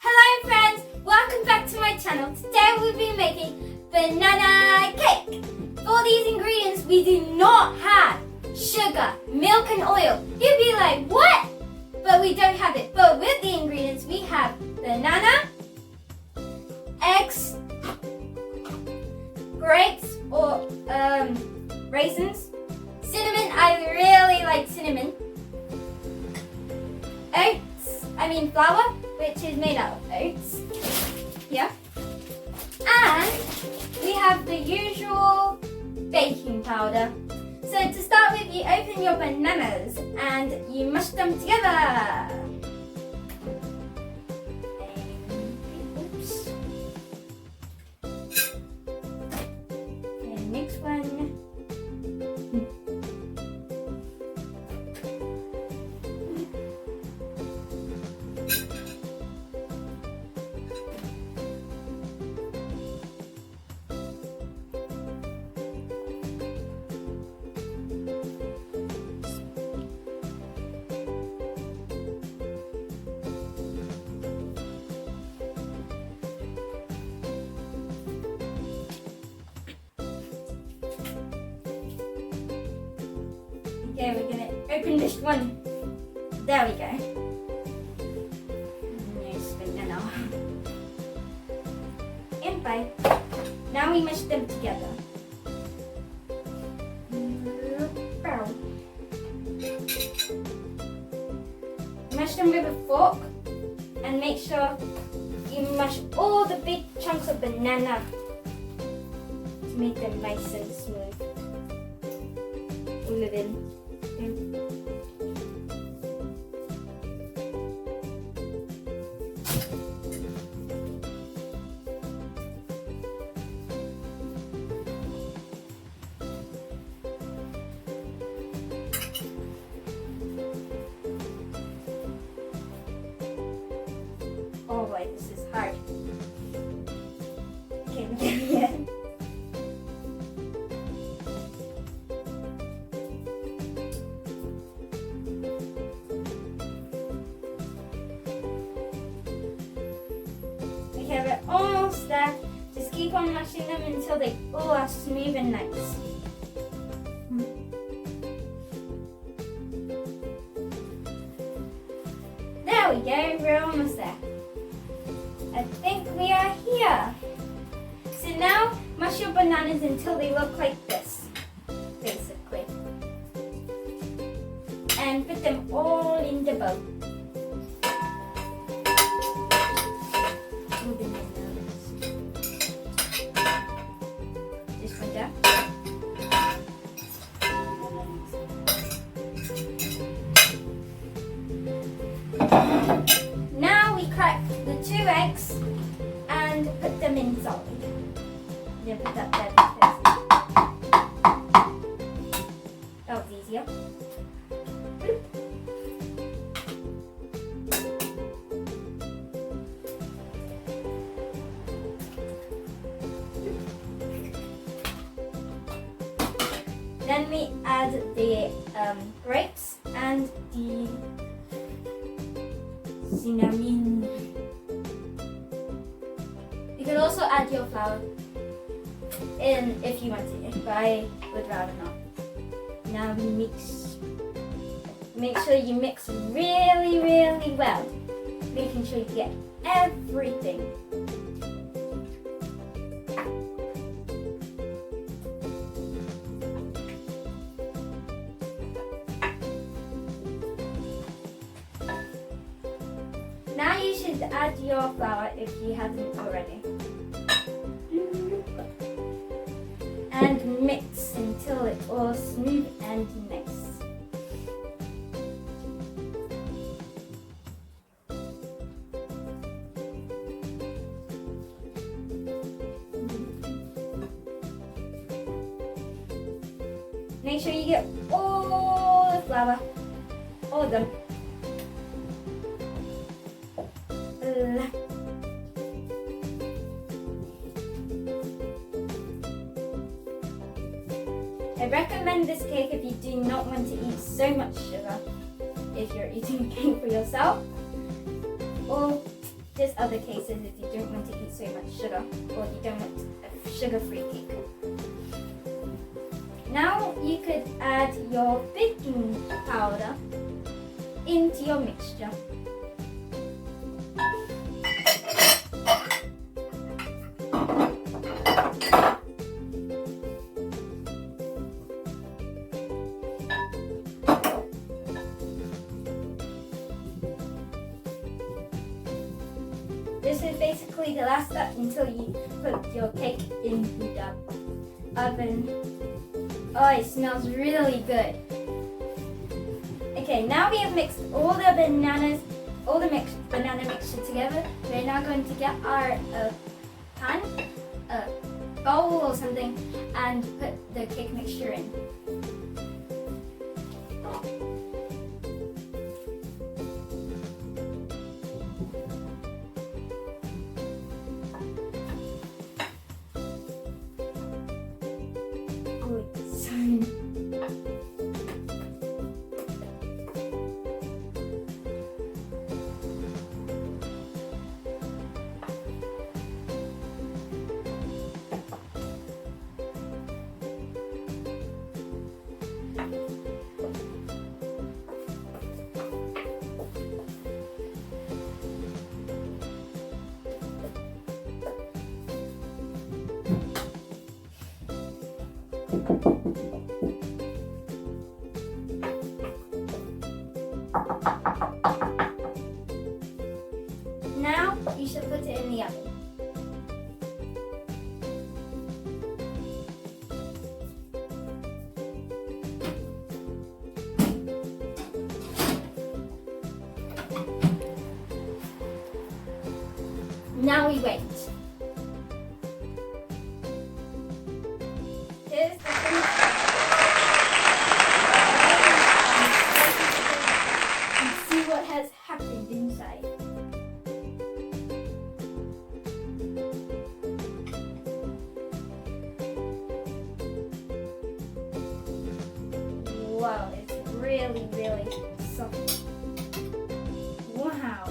Hello friends, welcome back to my channel. Today we'll be making banana cake. For these ingredients we do not have sugar, milk and oil. You'd be like, what? But we don't have it. But with the ingredients we have banana, eggs, grapes or raisins, cinnamon, I really like cinnamon, flour, which is made out of oats, yeah, and we have the usual baking powder. So to start with, you open your bananas and you mash them together. Oops. And next one. Okay, we're gonna open this one. There we go. Nice banana. And bye. Now we mash them together. Mash them with a fork and make sure you mash all the big chunks of banana to make them nice and smooth. All of them. Oh boy, this is hard. Okay, we get it. Okay, we're almost there. Just keep on mashing them until they all are smooth and nice. There we go, we're almost there. I think we are here. So now, mash your bananas until they look like this, basically. And put them all in the bowl. This one down. Now we crack the 2 eggs and put them inside. Yeah, put that there first. That was easier. Then we add the grapes and the cinnamon. You can also add your flour in if you want to, but I would rather not. Now we mix. Make sure you mix really, really well, making sure you get everything. Now you should add your flour if you haven't already. And mix until it's all smooth and nice. Make sure you get all the flour, all of them. I recommend this cake if you do not want to eat so much sugar, if you're eating a cake for yourself, or There's other cases if you don't want to eat so much sugar or you don't want a sugar-free cake. Now you could add your baking powder into your mixture. This is basically the last step until you put your cake in the oven. Oh, it smells really good. Okay, now we have mixed all the banana mixture together. We're now going to get our pan, a bowl or something, and put the cake mixture in. Now you should put it in the oven. Now we wait. Here's the finished and see what has happened inside. Wow, it's really, really soft. Wow.